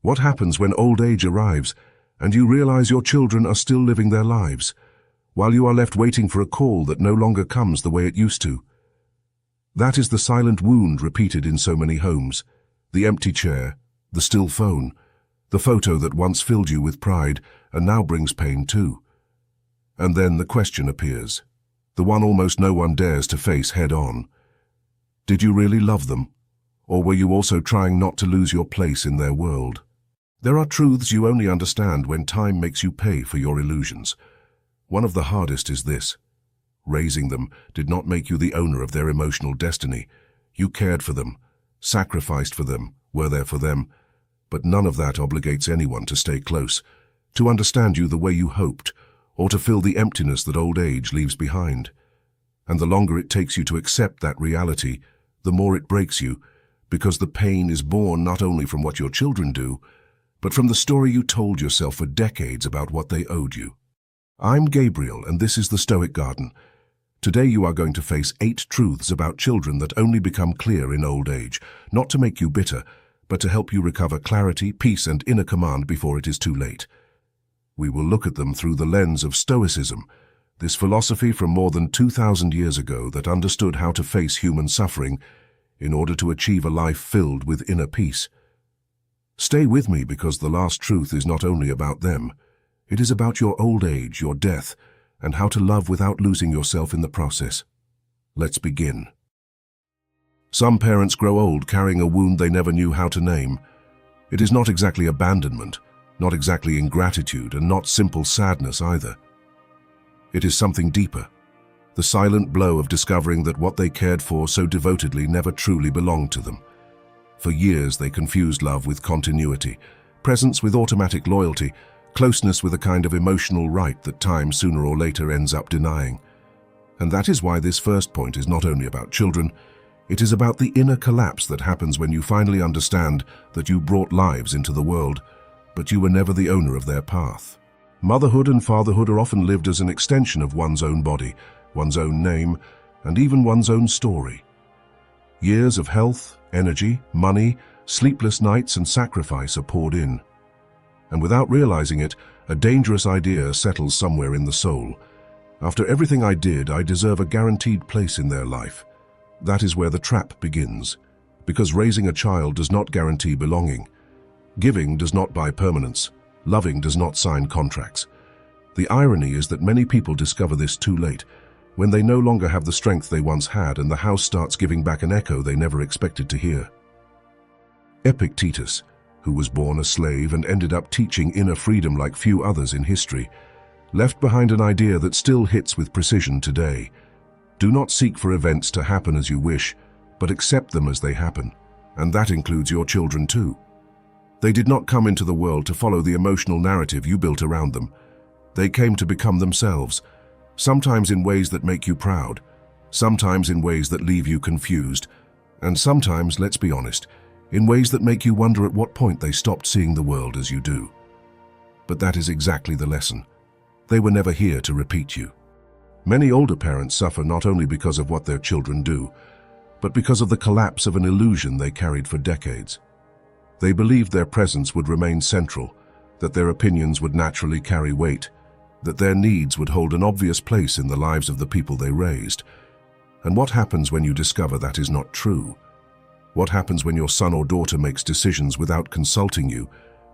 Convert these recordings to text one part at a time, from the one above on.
What happens when old age arrives and you realize your children are still living their lives, while you are left waiting for a call that no longer comes the way it used to? That is the silent wound repeated in so many homes. The empty chair, the still phone, the photo that once filled you with pride and now brings pain too. And then the question appears, the one almost no one dares to face head on. Did you really love them? Or were you also trying not to lose your place in their world? There are truths you only understand when time makes you pay for your illusions. One of the hardest is this. Raising them did not make you the owner of their emotional destiny. You cared for them, sacrificed for them, were there for them, but none of that obligates anyone to stay close, to understand you the way you hoped, or to fill the emptiness that old age leaves behind. And the longer it takes you to accept that reality, the more it breaks you, because the pain is born not only from what your children do, but from the story you told yourself for decades about what they owed you. I'm Gabriel, and this is the Stoic Garden. Today you are going to face 8 truths about children that only become clear in old age, not to make you bitter, but to help you recover clarity, peace, and inner command before it is too late. We will look at them through the lens of Stoicism, this philosophy from more than 2,000 years ago that understood how to face human suffering in order to achieve a life filled with inner peace. Stay with me, because the last truth is not only about them. It is about your old age, your death, and how to love without losing yourself in the process. Let's begin. Some parents grow old carrying a wound they never knew how to name. It is not exactly abandonment, not exactly ingratitude, and not simple sadness either. It is something deeper, the silent blow of discovering that what they cared for so devotedly never truly belonged to them. For years they confused love with continuity, presence with automatic loyalty, closeness with a kind of emotional right that time sooner or later ends up denying. And that is why this first point is not only about children, it is about the inner collapse that happens when you finally understand that you brought lives into the world, but you were never the owner of their path. Motherhood and fatherhood are often lived as an extension of one's own body, one's own name, and even one's own story. Years of health, energy, money, sleepless nights, and sacrifice are poured in. And without realizing it, a dangerous idea settles somewhere in the soul. After everything I did, I deserve a guaranteed place in their life. That is where the trap begins, because raising a child does not guarantee belonging. Giving does not buy permanence. Loving does not sign contracts. The irony is that many people discover this too late, when they no longer have the strength they once had and the house starts giving back an echo they never expected to hear. Epictetus, who was born a slave and ended up teaching inner freedom like few others in history, left behind an idea that still hits with precision today. Do not seek for events to happen as you wish, but accept them as they happen, and that includes your children too. They did not come into the world to follow the emotional narrative you built around them. They came to become themselves, sometimes in ways that make you proud, sometimes in ways that leave you confused, and sometimes, let's be honest, in ways that make you wonder at what point they stopped seeing the world as you do. But that is exactly the lesson. They were never here to repeat you. Many older parents suffer not only because of what their children do, but because of the collapse of an illusion they carried for decades. They believed their presence would remain central, that their opinions would naturally carry weight, that their needs would hold an obvious place in the lives of the people they raised. And what happens when you discover that is not true? What happens when your son or daughter makes decisions without consulting you,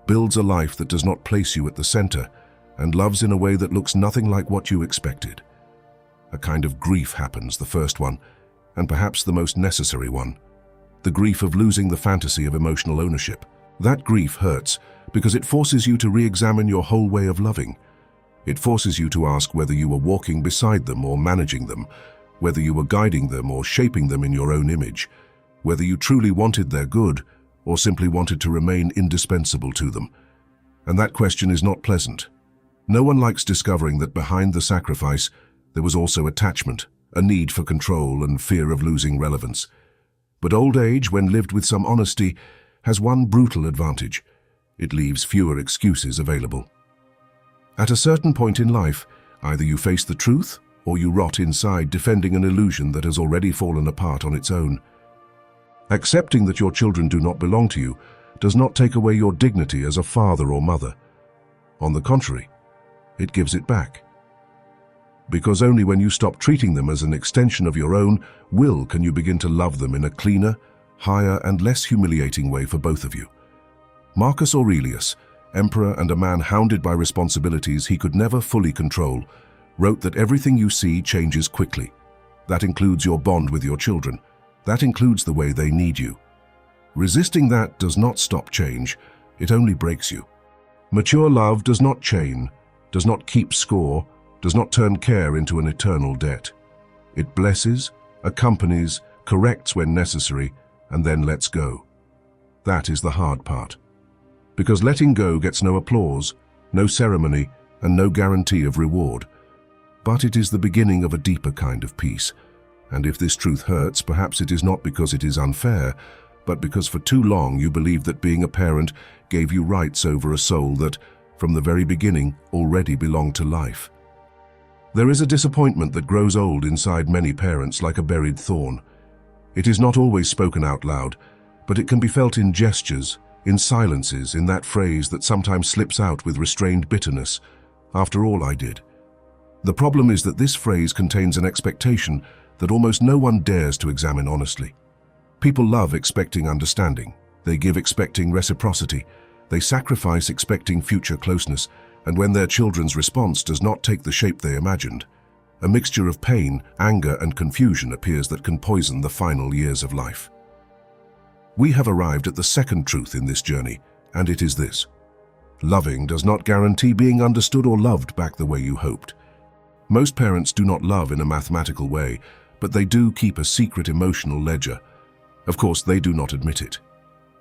builds a life that does not place you at the center, and loves in a way that looks nothing like what you expected? A kind of grief happens, the first one, and perhaps the most necessary one. The grief of losing the fantasy of emotional ownership. That grief hurts because it forces you to re-examine your whole way of loving. It forces you to ask whether you were walking beside them or managing them, whether you were guiding them or shaping them in your own image, whether you truly wanted their good or simply wanted to remain indispensable to them. And that question is not pleasant. No one likes discovering that behind the sacrifice there was also attachment, a need for control and fear of losing relevance. But old age, when lived with some honesty, has one brutal advantage. It leaves fewer excuses available. At a certain point in life, either you face the truth or you rot inside defending an illusion that has already fallen apart on its own. Accepting that your children do not belong to you does not take away your dignity as a father or mother. On the contrary, it gives it back. Because only when you stop treating them as an extension of your own will can you begin to love them in a cleaner, higher, and less humiliating way for both of you. Marcus Aurelius, emperor and a man hounded by responsibilities he could never fully control, wrote that everything you see changes quickly. That includes your bond with your children. That includes the way they need you. Resisting that does not stop change, it only breaks you. Mature love does not chain, does not keep score, does not turn care into an eternal debt. It blesses, accompanies, corrects when necessary, and then lets go. That is the hard part. Because letting go gets no applause, no ceremony, and no guarantee of reward. But it is the beginning of a deeper kind of peace. And if this truth hurts, perhaps it is not because it is unfair, but because for too long you believed that being a parent gave you rights over a soul that, from the very beginning, already belonged to life. There is a disappointment that grows old inside many parents like a buried thorn. It is not always spoken out loud, but it can be felt in gestures, in silences, in that phrase that sometimes slips out with restrained bitterness. After all I did. The problem is that this phrase contains an expectation that almost no one dares to examine honestly. People love expecting understanding. They give expecting reciprocity. They sacrifice expecting future closeness. And when their children's response does not take the shape they imagined, a mixture of pain, anger, and confusion appears that can poison the final years of life. We have arrived at the second truth in this journey, and it is this. Loving does not guarantee being understood or loved back the way you hoped. Most parents do not love in a mathematical way, but they do keep a secret emotional ledger. Of course, they do not admit it.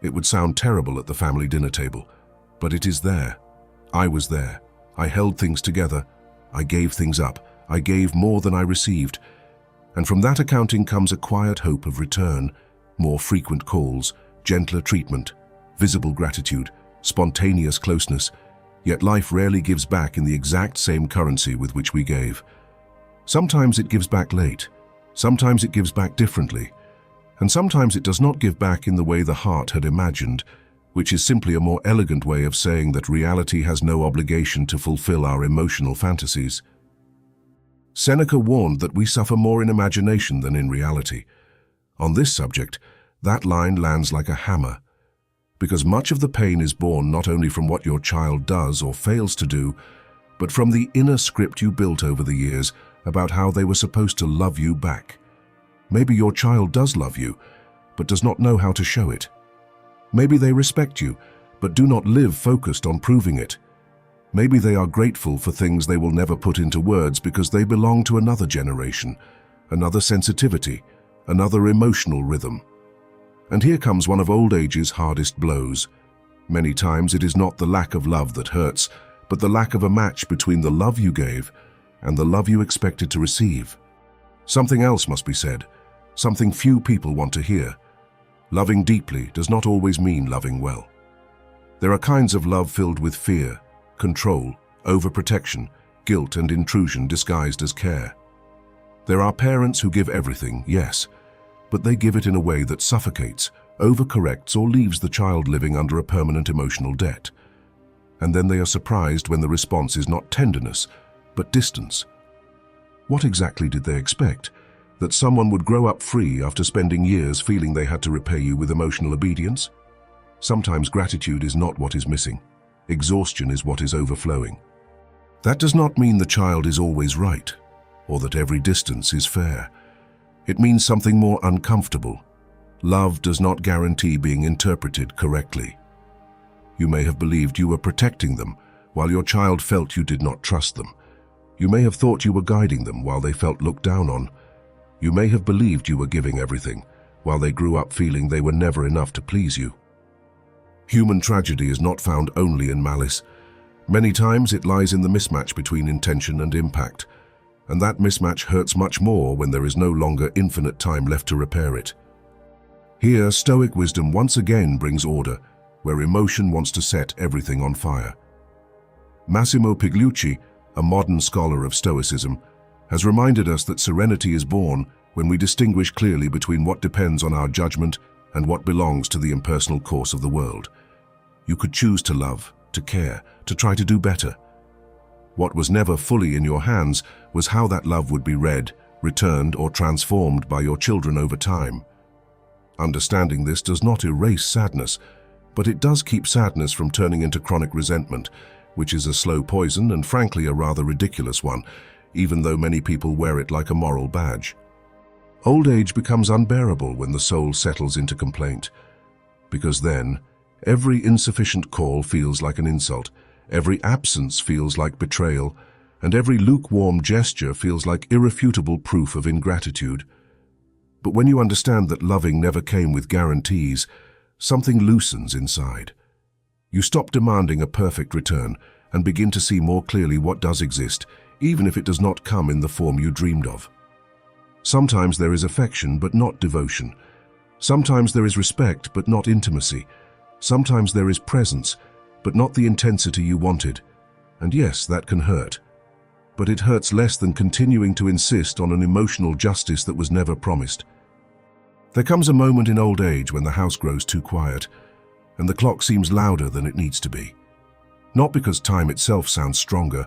It would sound terrible at the family dinner table, but it is there. I was there. I held things together. I gave things up. I gave more than I received. And from that accounting comes a quiet hope of return, more frequent calls, gentler treatment, visible gratitude, spontaneous closeness. Yet life rarely gives back in the exact same currency with which we gave. Sometimes it gives back late. Sometimes it gives back differently. And sometimes it does not give back in the way the heart had imagined, which is simply a more elegant way of saying that reality has no obligation to fulfill our emotional fantasies. Seneca warned that we suffer more in imagination than in reality. On this subject, that line lands like a hammer, because much of the pain is born not only from what your child does or fails to do, but from the inner script you built over the years about how they were supposed to love you back. Maybe your child does love you, but does not know how to show it. Maybe they respect you, but do not live focused on proving it. Maybe they are grateful for things they will never put into words because they belong to another generation, another sensitivity, another emotional rhythm. And here comes one of old age's hardest blows. Many times it is not the lack of love that hurts, but the lack of a match between the love you gave and the love you expected to receive. Something else must be said, something few people want to hear. Loving deeply does not always mean loving well. There are kinds of love filled with fear, control, overprotection, guilt, and intrusion disguised as care. There are parents who give everything, yes, but they give it in a way that suffocates, overcorrects, or leaves the child living under a permanent emotional debt. And then they are surprised when the response is not tenderness, but distance. What exactly did they expect? That someone would grow up free after spending years feeling they had to repay you with emotional obedience? Sometimes gratitude is not what is missing. Exhaustion is what is overflowing. That does not mean the child is always right, or that every distance is fair. It means something more uncomfortable. Love does not guarantee being interpreted correctly. You may have believed you were protecting them, while your child felt you did not trust them. You may have thought you were guiding them while they felt looked down on. You may have believed you were giving everything, while they grew up feeling they were never enough to please you. Human tragedy is not found only in malice. Many times it lies in the mismatch between intention and impact, and that mismatch hurts much more when there is no longer infinite time left to repair it. Here, Stoic wisdom once again brings order, where emotion wants to set everything on fire. Massimo Pigliucci, a modern scholar of Stoicism, has reminded us that serenity is born when we distinguish clearly between what depends on our judgment and what belongs to the impersonal course of the world. You could choose to love, to care, to try to do better. What was never fully in your hands was how that love would be read, returned, or transformed by your children over time. Understanding this does not erase sadness, but it does keep sadness from turning into chronic resentment, which is a slow poison and frankly a rather ridiculous one, even though many people wear it like a moral badge. Old age becomes unbearable when the soul settles into complaint, because then every insufficient call feels like an insult, every absence feels like betrayal, and every lukewarm gesture feels like irrefutable proof of ingratitude. But when you understand that loving never came with guarantees, something loosens inside. You stop demanding a perfect return and begin to see more clearly what does exist, even if it does not come in the form you dreamed of. Sometimes there is affection but not devotion. Sometimes there is respect but not intimacy. Sometimes there is presence but not the intensity you wanted. And yes, that can hurt. But it hurts less than continuing to insist on an emotional justice that was never promised. There comes a moment in old age when the house grows too quiet, and the clock seems louder than it needs to be. Not because time itself sounds stronger,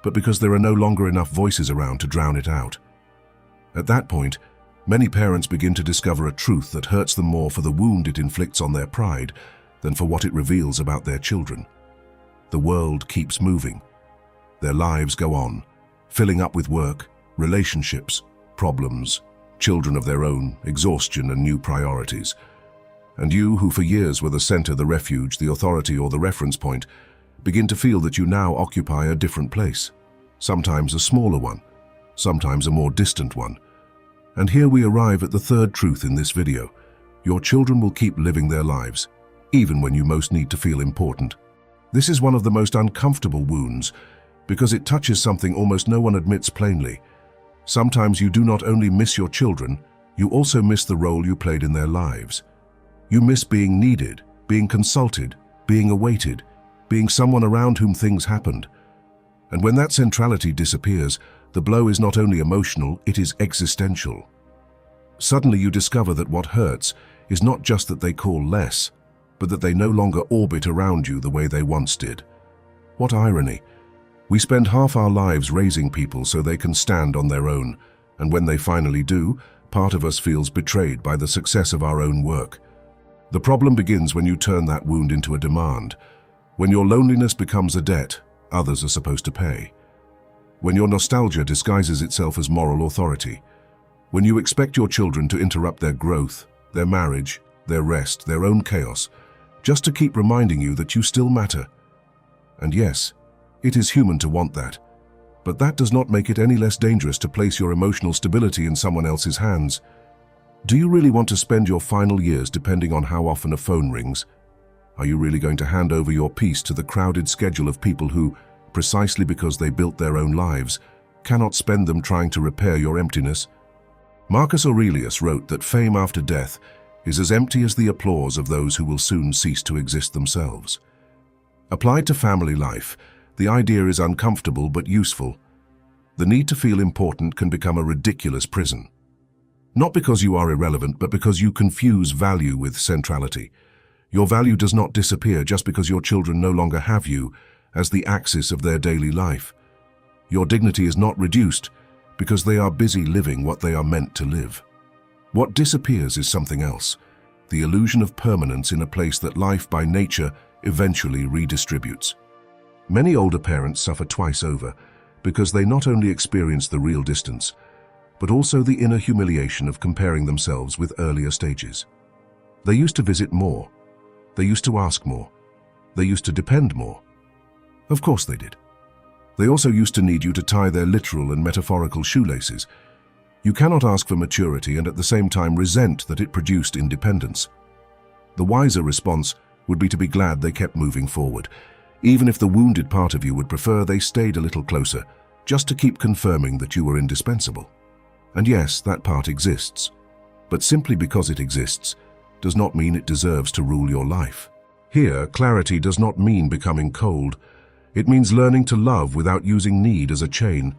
but because there are no longer enough voices around to drown it out. At that point, many parents begin to discover a truth that hurts them more for the wound it inflicts on their pride than for what it reveals about their children. The world keeps moving. Their lives go on, filling up with work, relationships, problems, children of their own, exhaustion and new priorities. And you, who for years were the center, the refuge, the authority or the reference point, begin to feel that you now occupy a different place, sometimes a smaller one, sometimes a more distant one. And here we arrive at the third truth in this video. Your children will keep living their lives, even when you most need to feel important. This is one of the most uncomfortable wounds, because it touches something almost no one admits plainly. Sometimes you do not only miss your children, you also miss the role you played in their lives. You miss being needed, being consulted, being awaited, being someone around whom things happened. And when that centrality disappears, the blow is not only emotional, it is existential. Suddenly you discover that what hurts is not just that they call less, but that they no longer orbit around you the way they once did. What irony! We spend half our lives raising people so they can stand on their own, and when they finally do, part of us feels betrayed by the success of our own work. The problem begins when you turn that wound into a demand, when your loneliness becomes a debt others are supposed to pay, when your nostalgia disguises itself as moral authority, when you expect your children to interrupt their growth, their marriage, their rest, their own chaos, just to keep reminding you that you still matter. And yes, it is human to want that, but that does not make it any less dangerous to place your emotional stability in someone else's hands. Do you really want to spend your final years depending on how often a phone rings? Are you really going to hand over your peace to the crowded schedule of people who, precisely because they built their own lives, cannot spend them trying to repair your emptiness? Marcus Aurelius wrote that fame after death is as empty as the applause of those who will soon cease to exist themselves. Applied to family life, the idea is uncomfortable but useful. The need to feel important can become a ridiculous prison. Not because you are irrelevant, but because you confuse value with centrality. Your value does not disappear just because your children no longer have you as the axis of their daily life. Your dignity is not reduced because they are busy living what they are meant to live. What disappears is something else, the illusion of permanence in a place that life by nature eventually redistributes. Many older parents suffer twice over because they not only experience the real distance, but also the inner humiliation of comparing themselves with earlier stages. They used to visit more. They used to ask more. They used to depend more. Of course they did. They also used to need you to tie their literal and metaphorical shoelaces. You cannot ask for maturity and at the same time resent that it produced independence. The wiser response would be to be glad they kept moving forward, even if the wounded part of you would prefer they stayed a little closer, just to keep confirming that you were indispensable. And yes, that part exists. But simply because it exists does not mean it deserves to rule your life. Here, clarity does not mean becoming cold. It means learning to love without using need as a chain.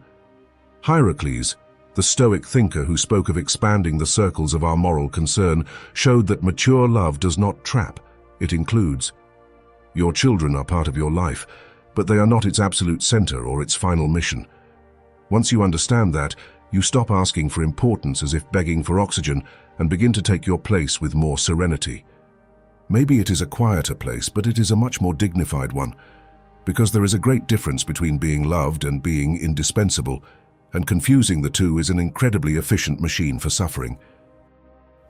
Hierocles, the Stoic thinker who spoke of expanding the circles of our moral concern, showed that mature love does not trap, it includes. Your children are part of your life, but they are not its absolute center or its final mission. Once you understand that, you stop asking for importance as if begging for oxygen and begin to take your place with more serenity. Maybe it is a quieter place, but it is a much more dignified one, because there is a great difference between being loved and being indispensable, and confusing the two is an incredibly efficient machine for suffering.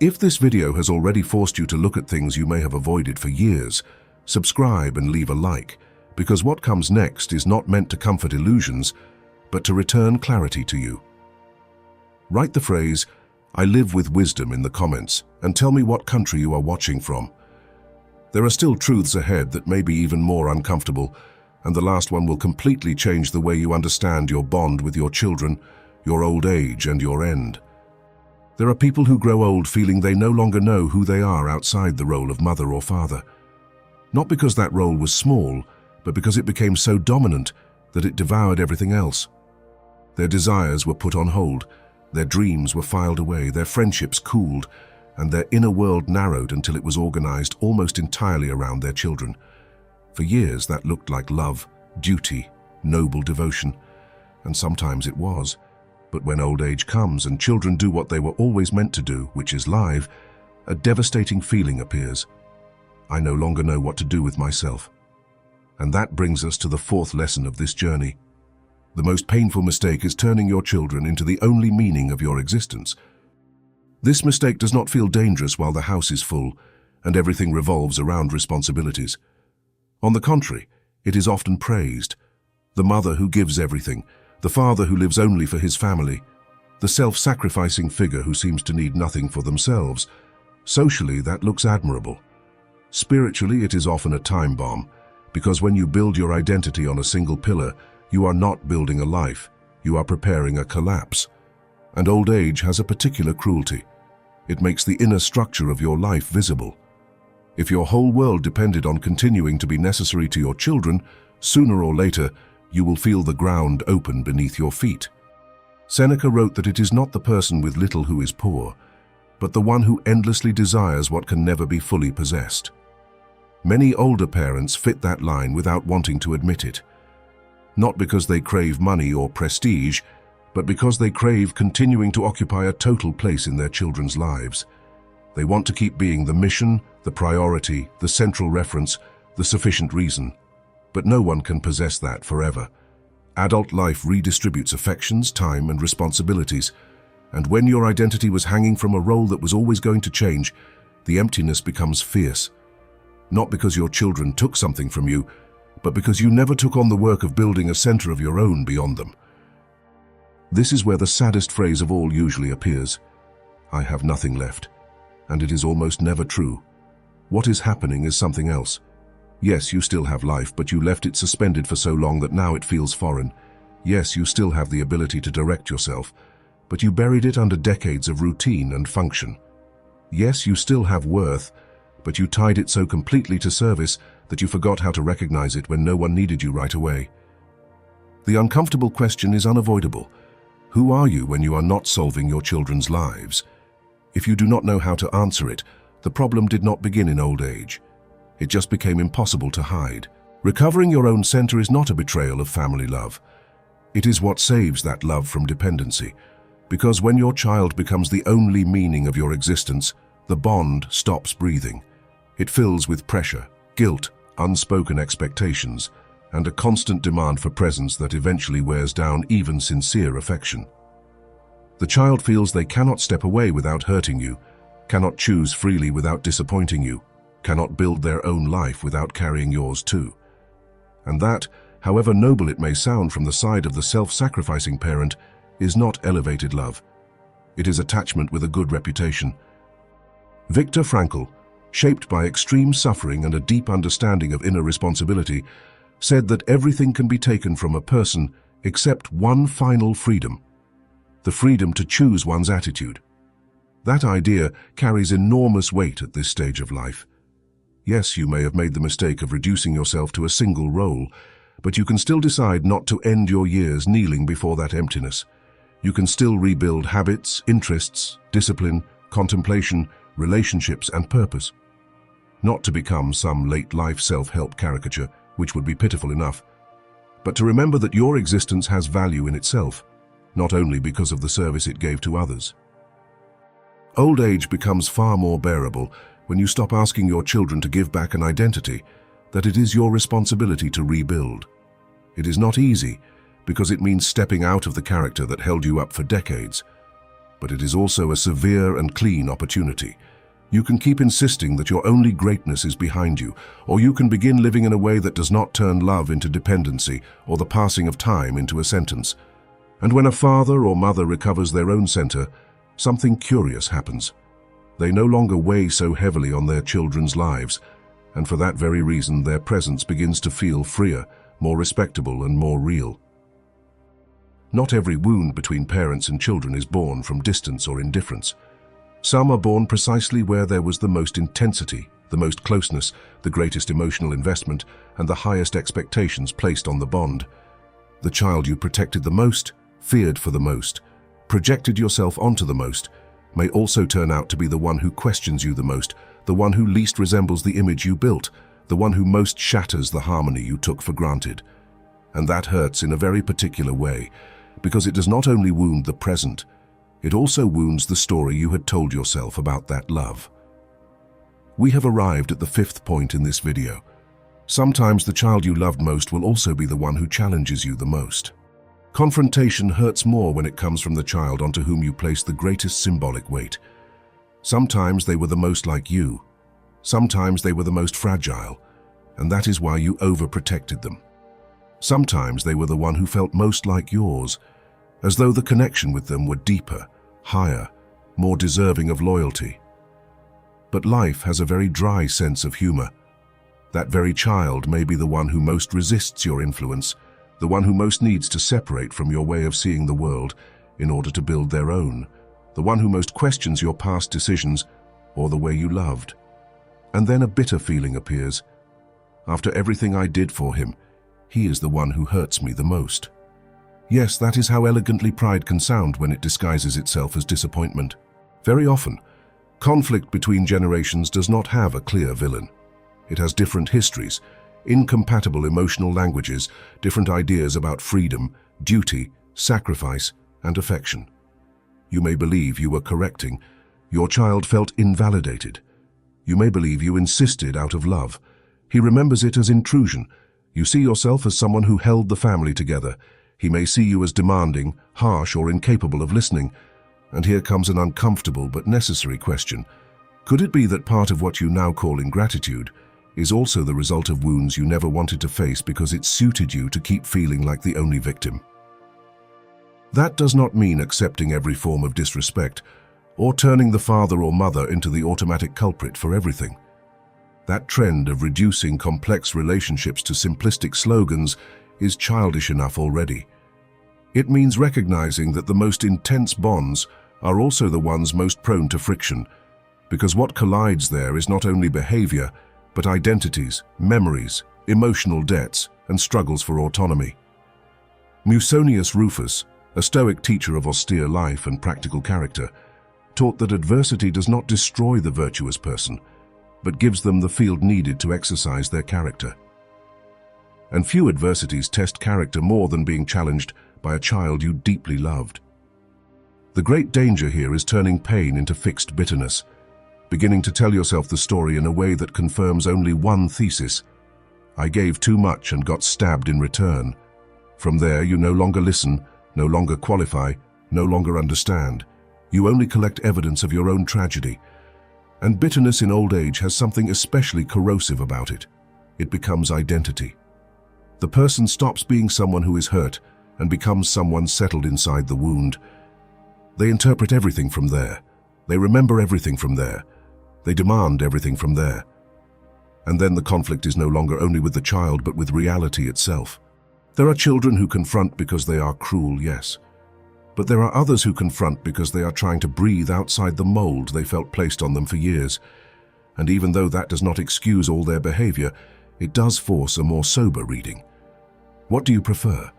If this video has already forced you to look at things you may have avoided for years, subscribe and leave a like, because what comes next is not meant to comfort illusions, but to return clarity to you. Write the phrase, "I live with wisdom" in the comments, and tell me what country you are watching from. There are still truths ahead that may be even more uncomfortable, and the last one will completely change the way you understand your bond with your children, your old age, and your end. There are people who grow old feeling they no longer know who they are outside the role of mother or father. Not because that role was small, but because it became so dominant that it devoured everything else. Their desires were put on hold, their dreams were filed away, their friendships cooled, and their inner world narrowed until it was organized almost entirely around their children. For years that looked like love, duty, noble devotion, and sometimes it was. But when old age comes and children do what they were always meant to do, which is live, a devastating feeling appears. I no longer know what to do with myself. And that brings us to the fourth lesson of this journey. The most painful mistake is turning your children into the only meaning of your existence. This mistake does not feel dangerous while the house is full and everything revolves around responsibilities. On the contrary, it is often praised. The mother who gives everything, the father who lives only for his family, the self-sacrificing figure who seems to need nothing for themselves. Socially, that looks admirable. Spiritually, it is often a time bomb, because when you build your identity on a single pillar, you are not building a life, you are preparing a collapse. And old age has a particular cruelty. It makes the inner structure of your life visible. If your whole world depended on continuing to be necessary to your children, sooner or later, you will feel the ground open beneath your feet. Seneca wrote that it is not the person with little who is poor, but the one who endlessly desires what can never be fully possessed. Many older parents fit that line without wanting to admit it. Not because they crave money or prestige, but because they crave continuing to occupy a total place in their children's lives. They want to keep being the mission, the priority, the central reference, the sufficient reason. But no one can possess that forever. Adult life redistributes affections, time, and responsibilities. And when your identity was hanging from a role that was always going to change, the emptiness becomes fierce. Not because your children took something from you, but because you never took on the work of building a center of your own beyond them. This is where the saddest phrase of all usually appears. I have nothing left. And it is almost never true. What is happening is something else. Yes, you still have life, but you left it suspended for so long that now it feels foreign. Yes, you still have the ability to direct yourself, but you buried it under decades of routine and function. Yes, you still have worth, but you tied it so completely to service that you forgot how to recognize it when no one needed you right away. The uncomfortable question is unavoidable. Who are you when you are not solving your children's lives? If you do not know how to answer it, the problem did not begin in old age. It just became impossible to hide. Recovering your own center is not a betrayal of family love. It is what saves that love from dependency. Because when your child becomes the only meaning of your existence, the bond stops breathing. It fills with pressure, guilt, unspoken expectations, and a constant demand for presence that eventually wears down even sincere affection. The child feels they cannot step away without hurting you, cannot choose freely without disappointing you, cannot build their own life without carrying yours too. And that, however noble it may sound from the side of the self-sacrificing parent, is not elevated love. It is attachment with a good reputation. Viktor Frankl, shaped by extreme suffering and a deep understanding of inner responsibility, said that everything can be taken from a person except one final freedom: the freedom to choose one's attitude. That idea carries enormous weight at this stage of life. Yes, you may have made the mistake of reducing yourself to a single role, but you can still decide not to end your years kneeling before that emptiness. You can still rebuild habits, interests, discipline, contemplation, relationships, and purpose. not to become some late-life self-help caricature, which would be pitiful enough, but to remember that your existence has value in itself, not only because of the service it gave to others. Old age becomes far more bearable when you stop asking your children to give back an identity that it is your responsibility to rebuild. It is not easy, because it means stepping out of the character that held you up for decades, but it is also a severe and clean opportunity. You can keep insisting that your only greatness is behind you, or you can begin living in a way that does not turn love into dependency or the passing of time into a sentence. And when a father or mother recovers their own center, something curious happens. They no longer weigh so heavily on their children's lives, and for that very reason their presence begins to feel freer, more respectable and more real. Not every wound between parents and children is born from distance or indifference. Some are born precisely where there was the most intensity, the most closeness, the greatest emotional investment, and the highest expectations placed on the bond. The child you protected the most, feared for the most, projected yourself onto the most, may also turn out to be the one who questions you the most, the one who least resembles the image you built, the one who most shatters the harmony you took for granted. And that hurts in a very particular way, because it does not only wound the present, it also wounds the story you had told yourself about that love. We have arrived at the fifth point in this video. Sometimes the child you loved most will also be the one who challenges you the most. Confrontation hurts more when it comes from the child onto whom you place the greatest symbolic weight. Sometimes they were the most like you. Sometimes they were the most fragile, and that is why you overprotected them. Sometimes they were the one who felt most like yours, as though the connection with them were deeper, higher, more deserving of loyalty. But life has a very dry sense of humor. That very child may be the one who most resists your influence, the one who most needs to separate from your way of seeing the world in order to build their own, the one who most questions your past decisions or the way you loved. And then a bitter feeling appears. After everything I did for him, he is the one who hurts me the most. Yes, that is how elegantly pride can sound when it disguises itself as disappointment. Very often, conflict between generations does not have a clear villain. It has different histories, incompatible emotional languages, different ideas about freedom, duty, sacrifice, and affection. You may believe you were correcting. Your child felt invalidated. You may believe you insisted out of love. He remembers it as intrusion. You see yourself as someone who held the family together. He may see you as demanding, harsh, or incapable of listening. And here comes an uncomfortable but necessary question. Could it be that part of what you now call ingratitude is also the result of wounds you never wanted to face because it suited you to keep feeling like the only victim? That does not mean accepting every form of disrespect or turning the father or mother into the automatic culprit for everything. That trend of reducing complex relationships to simplistic slogans is childish enough already. It means recognizing that the most intense bonds are also the ones most prone to friction, because what collides there is not only behavior, but identities, memories, emotional debts, and struggles for autonomy. Musonius Rufus, a Stoic teacher of austere life and practical character, taught that adversity does not destroy the virtuous person, but gives them the field needed to exercise their character. And few adversities test character more than being challenged by a child you deeply loved. The great danger here is turning pain into fixed bitterness, beginning to tell yourself the story in a way that confirms only one thesis: I gave too much and got stabbed in return. From there, you no longer listen, no longer qualify, no longer understand. You only collect evidence of your own tragedy. And bitterness in old age has something especially corrosive about it. It becomes identity. The person stops being someone who is hurt and becomes someone settled inside the wound. They interpret everything from there. They remember everything from there. They demand everything from there. And then the conflict is no longer only with the child, but with reality itself. There are children who confront because they are cruel, yes. But there are others who confront because they are trying to breathe outside the mold they felt placed on them for years. And even though that does not excuse all their behavior, it does force a more sober reading. What do you prefer?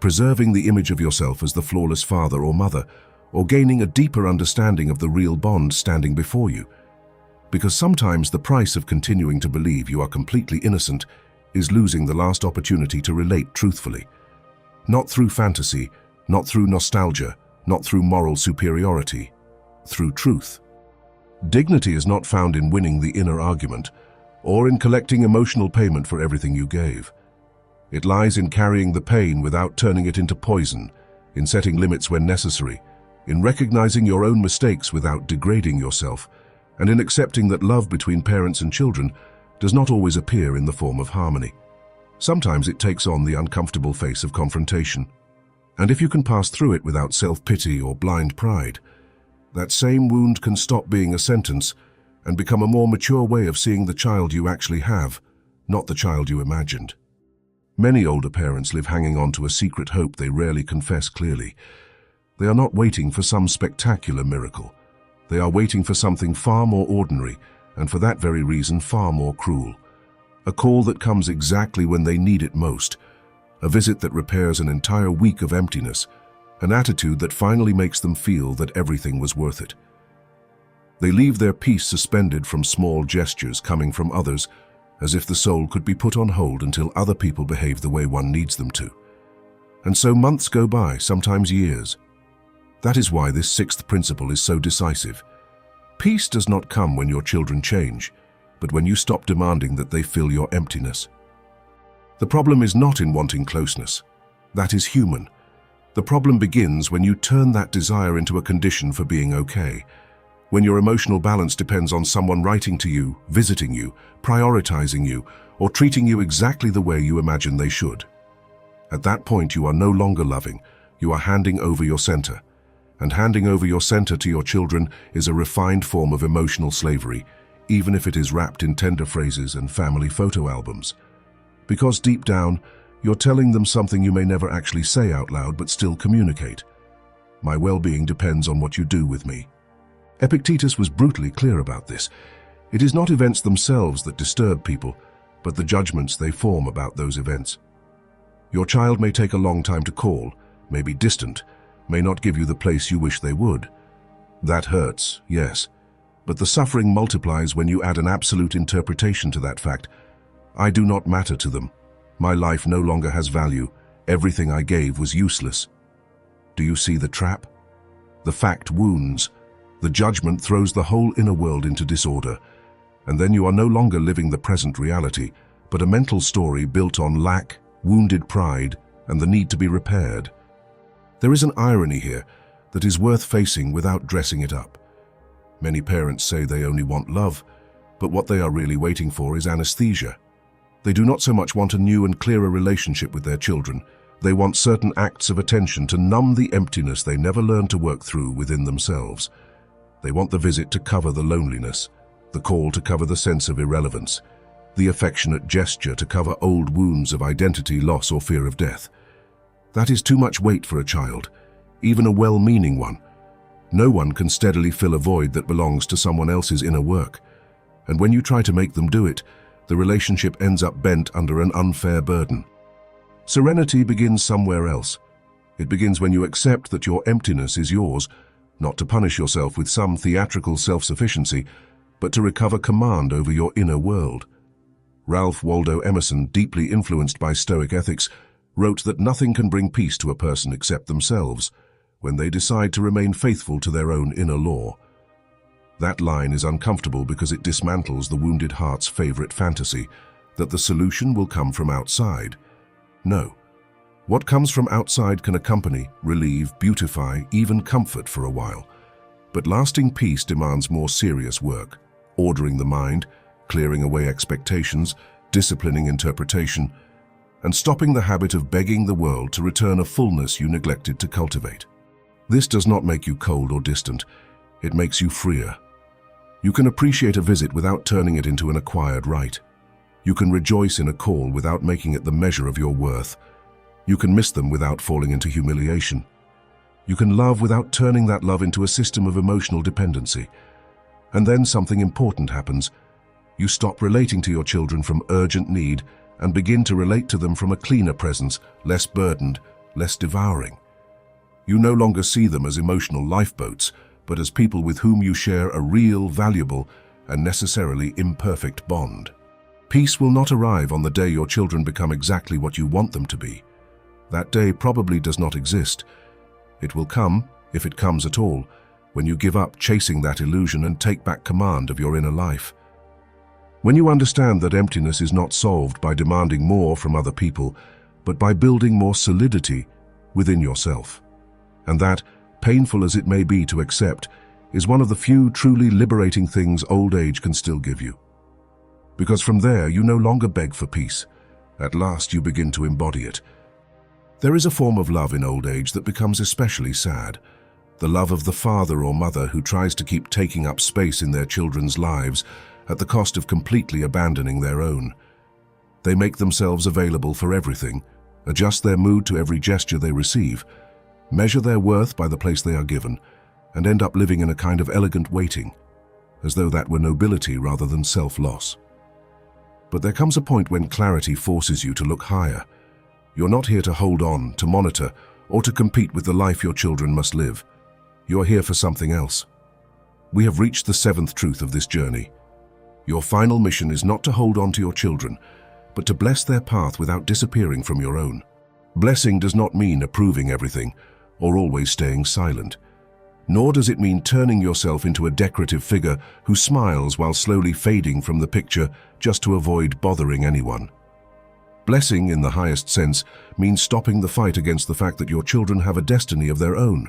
Preserving the image of yourself as the flawless father or mother, or gaining a deeper understanding of the real bond standing before you? Because sometimes the price of continuing to believe you are completely innocent is losing the last opportunity to relate truthfully. Not through fantasy, not through nostalgia, not through moral superiority, through truth. Dignity is not found in winning the inner argument or in collecting emotional payment for everything you gave. It lies in carrying the pain without turning it into poison, in setting limits when necessary, in recognizing your own mistakes without degrading yourself, and in accepting that love between parents and children does not always appear in the form of harmony. Sometimes it takes on the uncomfortable face of confrontation. And if you can pass through it without self-pity or blind pride, that same wound can stop being a sentence and become a more mature way of seeing the child you actually have, not the child you imagined. Many older parents live hanging on to a secret hope they rarely confess clearly. They are not waiting for some spectacular miracle. They are waiting for something far more ordinary, and for that very reason far more cruel. A call that comes exactly when they need it most. A visit that repairs an entire week of emptiness. An attitude that finally makes them feel that everything was worth it. They leave their peace suspended from small gestures coming from others, as if the soul could be put on hold until other people behave the way one needs them to. And so months go by, sometimes years. That is why this sixth principle is so decisive. Peace does not come when your children change, but when you stop demanding that they fill your emptiness. The problem is not in wanting closeness. That is human. The problem begins when you turn that desire into a condition for being okay. When your emotional balance depends on someone writing to you, visiting you, prioritizing you, or treating you exactly the way you imagine they should. At that point, you are no longer loving. You are handing over your center. And handing over your center to your children is a refined form of emotional slavery, even if it is wrapped in tender phrases and family photo albums. Because deep down, you're telling them something you may never actually say out loud but still communicate. My well-being depends on what you do with me. Epictetus was brutally clear about this. It is not events themselves that disturb people, but the judgments they form about those events. Your child may take a long time to call, may be distant, may not give you the place you wish they would. That hurts, yes, but the suffering multiplies when you add an absolute interpretation to that fact. I do not matter to them. My life no longer has value. Everything I gave was useless. Do you see the trap? The fact wounds. The judgment throws the whole inner world into disorder. And then you are no longer living the present reality, but a mental story built on lack, wounded pride, and the need to be repaired. There is an irony here that is worth facing without dressing it up. Many parents say they only want love, but what they are really waiting for is anesthesia. They do not so much want a new and clearer relationship with their children. They want certain acts of attention to numb the emptiness they never learned to work through within themselves. They want the visit to cover the loneliness, the call to cover the sense of irrelevance, the affectionate gesture to cover old wounds of identity loss or fear of death. That is too much weight for a child, even a well-meaning one. No one can steadily fill a void that belongs to someone else's inner work. And when you try to make them do it, the relationship ends up bent under an unfair burden. Serenity begins somewhere else. It begins when you accept that your emptiness is yours, not to punish yourself with some theatrical self-sufficiency, but to recover command over your inner world. Ralph Waldo Emerson, deeply influenced by Stoic ethics, wrote that nothing can bring peace to a person except themselves, when they decide to remain faithful to their own inner law. That line is uncomfortable because it dismantles the wounded heart's favorite fantasy, that the solution will come from outside. No. What comes from outside can accompany, relieve, beautify, even comfort for a while. But lasting peace demands more serious work, ordering the mind, clearing away expectations, disciplining interpretation, and stopping the habit of begging the world to return a fullness you neglected to cultivate. This does not make you cold or distant. It makes you freer. You can appreciate a visit without turning it into an acquired right. You can rejoice in a call without making it the measure of your worth. You can miss them without falling into humiliation. You can love without turning that love into a system of emotional dependency. And then something important happens. You stop relating to your children from urgent need and begin to relate to them from a cleaner presence, less burdened, less devouring. You no longer see them as emotional lifeboats, but as people with whom you share a real, valuable, and necessarily imperfect bond. Peace will not arrive on the day your children become exactly what you want them to be. That day probably does not exist. It will come, if it comes at all, when you give up chasing that illusion and take back command of your inner life. When you understand that emptiness is not solved by demanding more from other people, but by building more solidity within yourself. And that, painful as it may be to accept, is one of the few truly liberating things old age can still give you. Because from there you no longer beg for peace. At last you begin to embody it. There is a form of love in old age that becomes especially sad. The love of the father or mother who tries to keep taking up space in their children's lives at the cost of completely abandoning their own. They make themselves available for everything, adjust their mood to every gesture they receive, measure their worth by the place they are given, and end up living in a kind of elegant waiting, as though that were nobility rather than self-loss. But there comes a point when clarity forces you to look higher. You're not here to hold on, to monitor, or to compete with the life your children must live. You're here for something else. We have reached the seventh truth of this journey. Your final mission is not to hold on to your children, but to bless their path without disappearing from your own. Blessing does not mean approving everything, or always staying silent. Nor does it mean turning yourself into a decorative figure who smiles while slowly fading from the picture just to avoid bothering anyone. Blessing, in the highest sense, means stopping the fight against the fact that your children have a destiny of their own.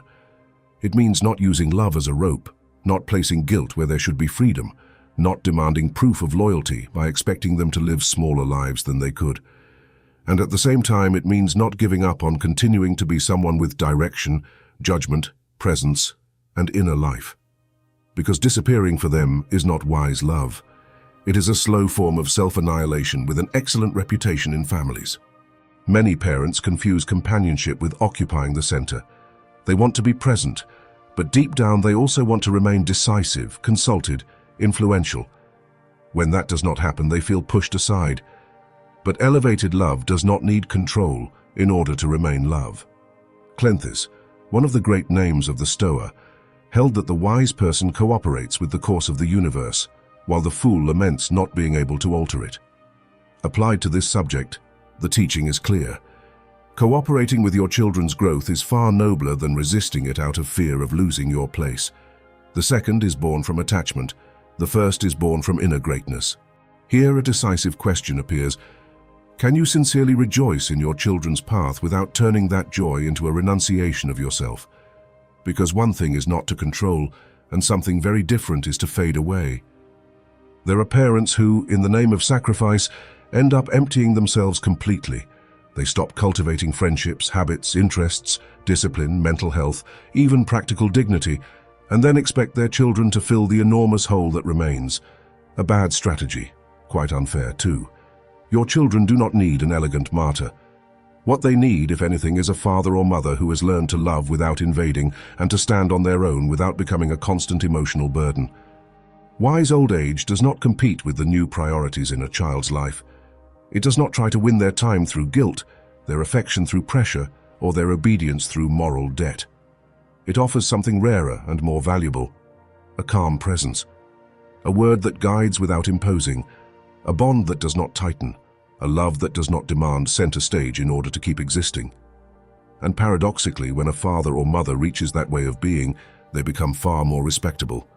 It means not using love as a rope, not placing guilt where there should be freedom, not demanding proof of loyalty by expecting them to live smaller lives than they could. And at the same time, it means not giving up on continuing to be someone with direction, judgment, presence, and inner life. Because disappearing for them is not wise love. It is a slow form of self-annihilation with an excellent reputation in families. Many parents confuse companionship with occupying the center. They want to be present, but deep down they also want to remain decisive, consulted, influential. When that does not happen, they feel pushed aside. But elevated love does not need control in order to remain love. Cleanthes, one of the great names of the Stoa, held that the wise person cooperates with the course of the universe, while the fool laments not being able to alter it. Applied to this subject, the teaching is clear. Cooperating with your children's growth is far nobler than resisting it out of fear of losing your place. The second is born from attachment. The first is born from inner greatness. Here a decisive question appears. Can you sincerely rejoice in your children's path without turning that joy into a renunciation of yourself? Because one thing is not to control, and something very different is to fade away. There are parents who, in the name of sacrifice, end up emptying themselves completely. They stop cultivating friendships, habits, interests, discipline, mental health, even practical dignity, and then expect their children to fill the enormous hole that remains. A bad strategy, quite unfair too. Your children do not need an elegant martyr. What they need, if anything, is a father or mother who has learned to love without invading and to stand on their own without becoming a constant emotional burden. Wise old age does not compete with the new priorities in a child's life. It does not try to win their time through guilt, their affection through pressure, or their obedience through moral debt. It offers something rarer and more valuable, a calm presence, a word that guides without imposing, a bond that does not tighten, a love that does not demand center stage in order to keep existing. And paradoxically, when a father or mother reaches that way of being, they become far more respectable,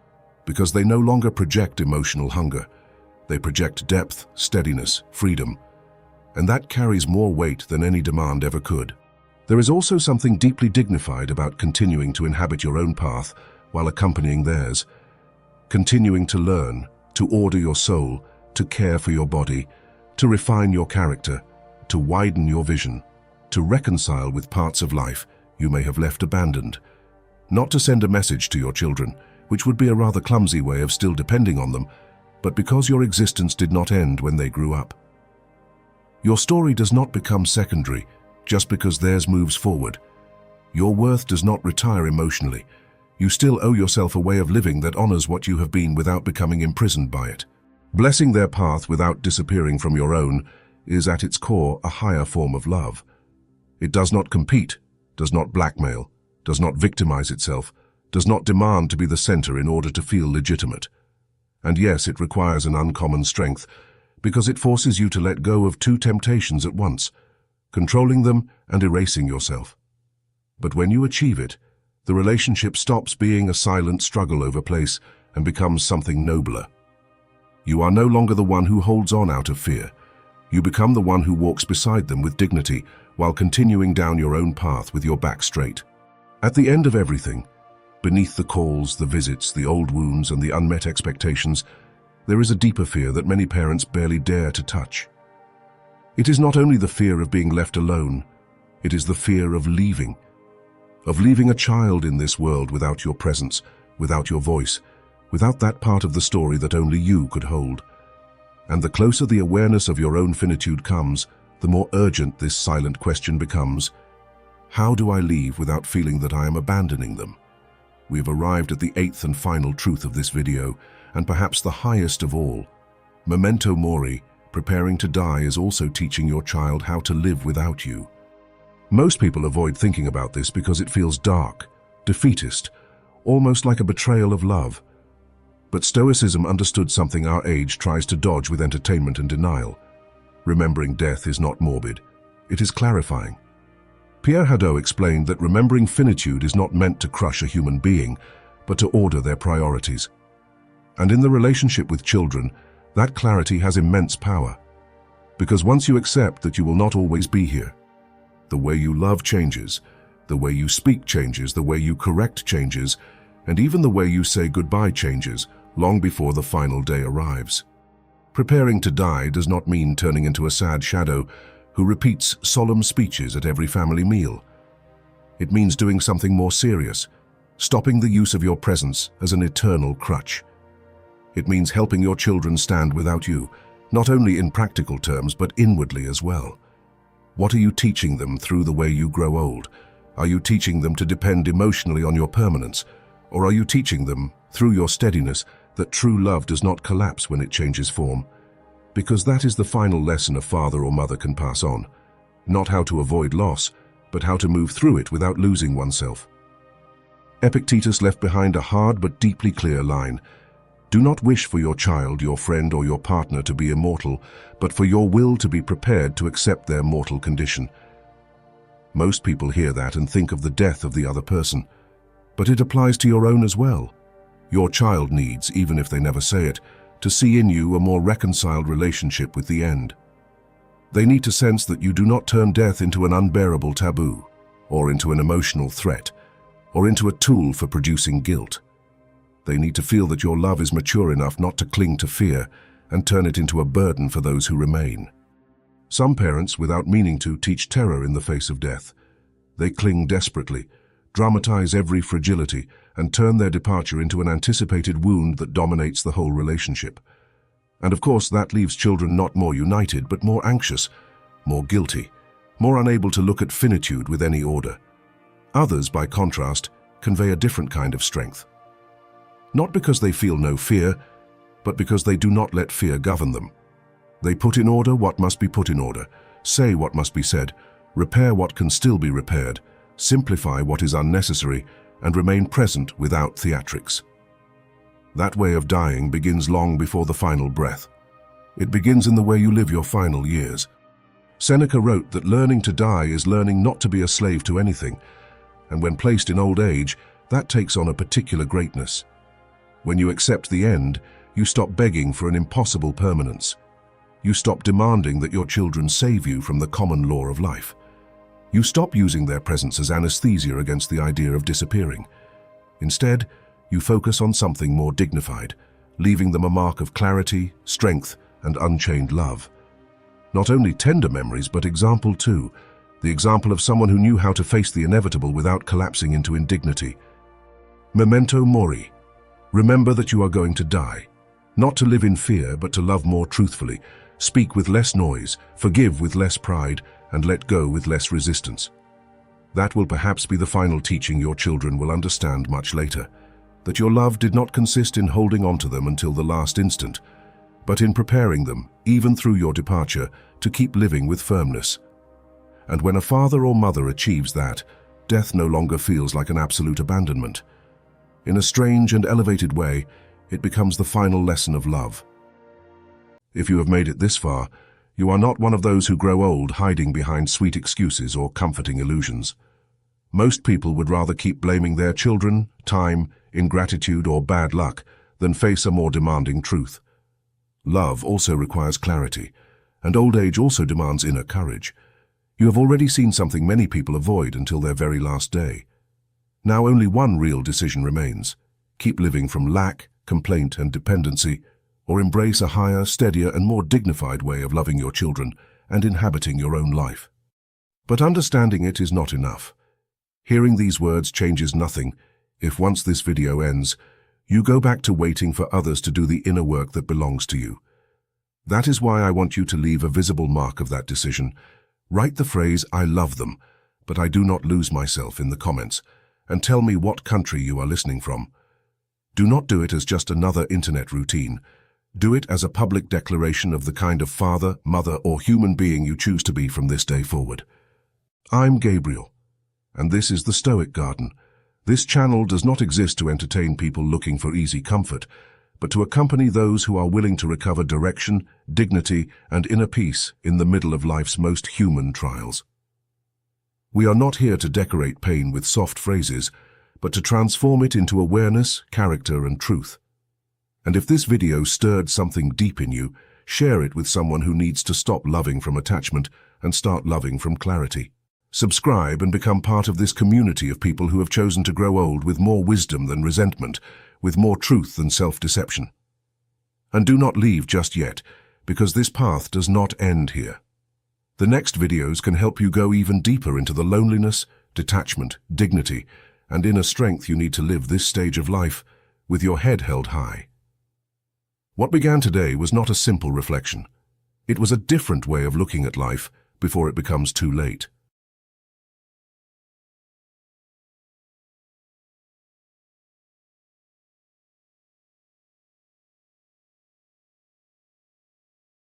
because they no longer project emotional hunger. They project depth, steadiness, freedom, and that carries more weight than any demand ever could. There is also something deeply dignified about continuing to inhabit your own path while accompanying theirs, continuing to learn, to order your soul, to care for your body, to refine your character, to widen your vision, to reconcile with parts of life you may have left abandoned. Not to send a message to your children, which would be a rather clumsy way of still depending on them, but because your existence did not end when they grew up. Your story does not become secondary just because theirs moves forward. Your worth does not retire emotionally. You still owe yourself a way of living that honors what you have been without becoming imprisoned by it. Blessing their path without disappearing from your own is at its core a higher form of love. It does not compete, does not blackmail, does not victimize itself, does not demand to be the center in order to feel legitimate. And yes, it requires an uncommon strength, because it forces you to let go of two temptations at once, controlling them and erasing yourself. But when you achieve it, the relationship stops being a silent struggle over place and becomes something nobler. You are no longer the one who holds on out of fear. You become the one who walks beside them with dignity while continuing down your own path with your back straight. At the end of everything, beneath the calls, the visits, the old wounds, and the unmet expectations, there is a deeper fear that many parents barely dare to touch. It is not only the fear of being left alone, it is the fear of leaving a child in this world without your presence, without your voice, without that part of the story that only you could hold. And the closer the awareness of your own finitude comes, the more urgent this silent question becomes: how do I leave without feeling that I am abandoning them? We have arrived at the eighth and final truth of this video, and perhaps the highest of all. Memento mori, preparing to die, is also teaching your child how to live without you. Most people avoid thinking about this because it feels dark, defeatist, almost like a betrayal of love. But Stoicism understood something our age tries to dodge with entertainment and denial. Remembering death is not morbid, it is clarifying. Pierre Hadot explained that remembering finitude is not meant to crush a human being, but to order their priorities. And in the relationship with children, that clarity has immense power. Because once you accept that you will not always be here, the way you love changes, the way you speak changes, the way you correct changes, and even the way you say goodbye changes long before the final day arrives. Preparing to die does not mean turning into a sad shadow who repeats solemn speeches at every family meal. It means doing something more serious, stopping the use of your presence as an eternal crutch. It means helping your children stand without you, not only in practical terms but inwardly as well. What are you teaching them through the way you grow old? Are you teaching them to depend emotionally on your permanence? Or are you teaching them, through your steadiness, that true love does not collapse when it changes form? Because that is the final lesson a father or mother can pass on. Not how to avoid loss, but how to move through it without losing oneself. Epictetus left behind a hard but deeply clear line: do not wish for your child, your friend, or your partner to be immortal, but for your will to be prepared to accept their mortal condition. Most people hear that and think of the death of the other person. But it applies to your own as well. Your child needs, even if they never say it, to see in you a more reconciled relationship with the end. They need to sense that you do not turn death into an unbearable taboo, or into an emotional threat, or into a tool for producing guilt. They need to feel that your love is mature enough not to cling to fear and turn it into a burden for those who remain. Some parents, without meaning to, teach terror in the face of death. They cling desperately, dramatize every fragility, and turn their departure into an anticipated wound that dominates the whole relationship. And of course, that leaves children not more united, but more anxious, more guilty, more unable to look at finitude with any order. Others, by contrast, convey a different kind of strength. Not because they feel no fear, but because they do not let fear govern them. They put in order what must be put in order, say what must be said, repair what can still be repaired, simplify what is unnecessary, and remain present without theatrics. That way of dying begins long before the final breath. It begins in the way you live your final years. Seneca wrote that learning to die is learning not to be a slave to anything, and when placed in old age, that takes on a particular greatness. When you accept the end, you stop begging for an impossible permanence. You stop demanding that your children save you from the common law of life. You stop using their presence as anesthesia against the idea of disappearing. Instead, you focus on something more dignified, leaving them a mark of clarity, strength, and unchained love. Not only tender memories, but example too, the example of someone who knew how to face the inevitable without collapsing into indignity. Memento mori. Remember that you are going to die. Not to live in fear, but to love more truthfully, speak with less noise, forgive with less pride, and let go with less resistance. That will perhaps be the final teaching your children will understand much later, that your love did not consist in holding on to them until the last instant, but in preparing them, even through your departure, to keep living with firmness. And when a father or mother achieves that, death no longer feels like an absolute abandonment. In a strange and elevated way, it becomes the final lesson of love. If you have made it this far, you are not one of those who grow old hiding behind sweet excuses or comforting illusions. Most people would rather keep blaming their children, time, ingratitude, or bad luck than face a more demanding truth. Love also requires clarity, and old age also demands inner courage. You have already seen something many people avoid until their very last day. Now only one real decision remains: keep living from lack, complaint, and dependency, or embrace a higher, steadier, and more dignified way of loving your children and inhabiting your own life. But understanding it is not enough. Hearing these words changes nothing if once this video ends, you go back to waiting for others to do the inner work that belongs to you. That is why I want you to leave a visible mark of that decision. Write the phrase, "I love them, but I do not lose myself," in the comments, and tell me what country you are listening from. Do not do it as just another internet routine. Do it as a public declaration of the kind of father, mother, or human being you choose to be from this day forward. I'm Gabriel, and this is the Stoic Garden. This channel does not exist to entertain people looking for easy comfort, but to accompany those who are willing to recover direction, dignity, and inner peace in the middle of life's most human trials. We are not here to decorate pain with soft phrases, but to transform it into awareness, character, and truth. And if this video stirred something deep in you, share it with someone who needs to stop loving from attachment and start loving from clarity. Subscribe and become part of this community of people who have chosen to grow old with more wisdom than resentment, with more truth than self-deception. And do not leave just yet, because this path does not end here. The next videos can help you go even deeper into the loneliness, detachment, dignity, and inner strength you need to live this stage of life with your head held high. What began today was not a simple reflection. It was a different way of looking at life before it becomes too late.